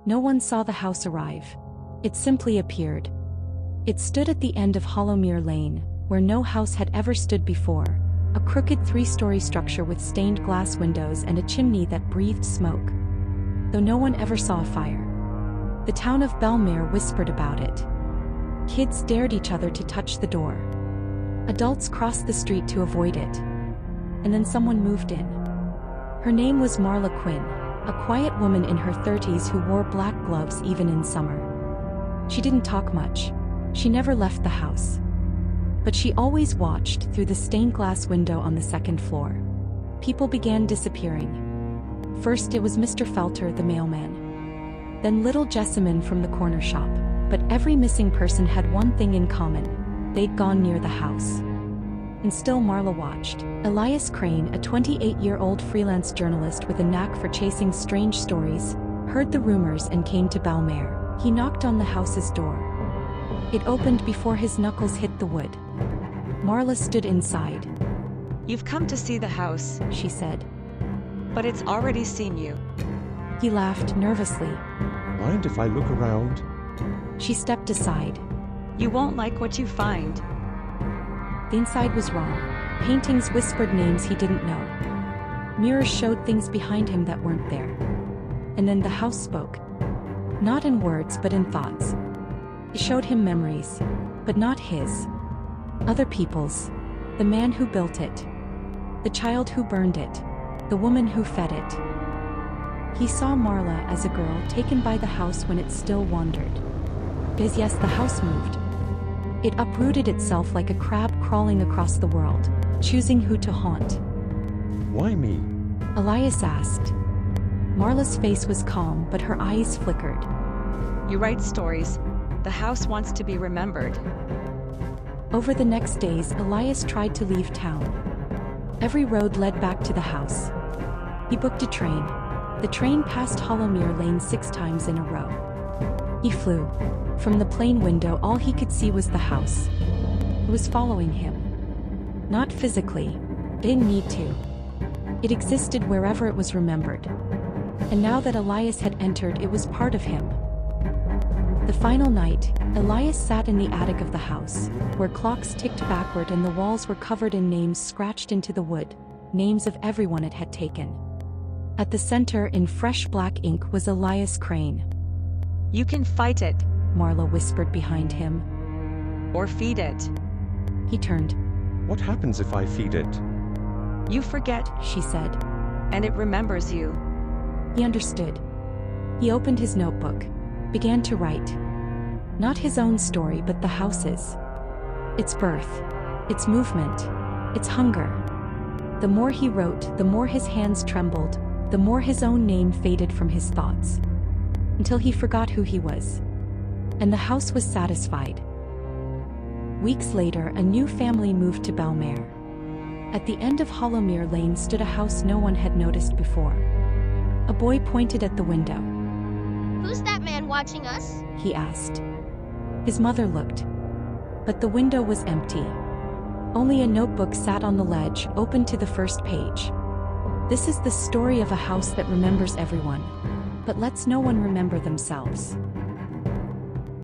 No one saw the house arrive. It simply appeared. It stood at the end of Hollowmere Lane, where no house had ever stood before, a crooked three-story structure with stained glass windows and a chimney that breathed smoke. Though no one ever saw a fire. The town of Belmere whispered about it. Kids dared each other to touch the door. Adults crossed the street to avoid it. And then someone moved in. Her name was Marla Quinn, a quiet woman in her 30s who wore black gloves even in summer. She didn't talk much. She never left the house. But she always watched through the stained glass window on the second floor. People began disappearing. First it was Mr. Felter, the mailman. Then little Jessamine from the corner shop. But every missing person had one thing in common. They'd gone near the house. And still Marla watched. Elias Crane, a 28-year-old freelance journalist with a knack for chasing strange stories, heard the rumors and came to Belmere. He knocked on the house's door. It opened before his knuckles hit the wood. Marla stood inside. "You've come to see the house," she said. "But it's already seen you." He laughed nervously. Mind if I look around? She stepped aside. "You won't like what you find." The inside was wrong. Paintings whispered names he didn't know. Mirrors showed things behind him that weren't there. And then the house spoke. Not in words but in thoughts. It showed him memories, but not his. Other people's. The man who built it. The child who burned it. The woman who fed it. He saw Marla as a girl taken by the house when it still wandered. Because yes, the house moved. It uprooted itself like a crab crawling across the world, choosing who to haunt. Why me? Elias asked. Marla's face was calm, but her eyes flickered. "You write stories. The house wants to be remembered." Over the next days, Elias tried to leave town. Every road led back to the house. He booked a train. The train passed Hollowmere Lane 6 times in a row. He flew. From the plane window, all he could see was the house. It was following him. Not physically. It didn't need to. It existed wherever it was remembered. And now that Elias had entered, it was part of him. The final night, Elias sat in the attic of the house, where clocks ticked backward and the walls were covered in names scratched into the wood, names of everyone it had taken. At the center, in fresh black ink, was Elias Crane. "You can fight it," Marla whispered behind him. "Or feed it." He turned. What happens if I feed it? "You forget," she said. "and it remembers you." He understood. He opened his notebook, began to write. Not his own story, but the house's. Its birth, its movement, its hunger. The more he wrote, the more his hands trembled, the more his own name faded from his thoughts. Until he forgot who he was. And the house was satisfied. Weeks later, a new family moved to Belmere. At the end of Hollowmere Lane stood a house no one had noticed before. A boy pointed at the window. "Who's that man watching us?" he asked. His mother looked. But the window was empty. Only a notebook sat on the ledge, open to the first page. This is the story of a house that remembers everyone, but lets no one remember themselves.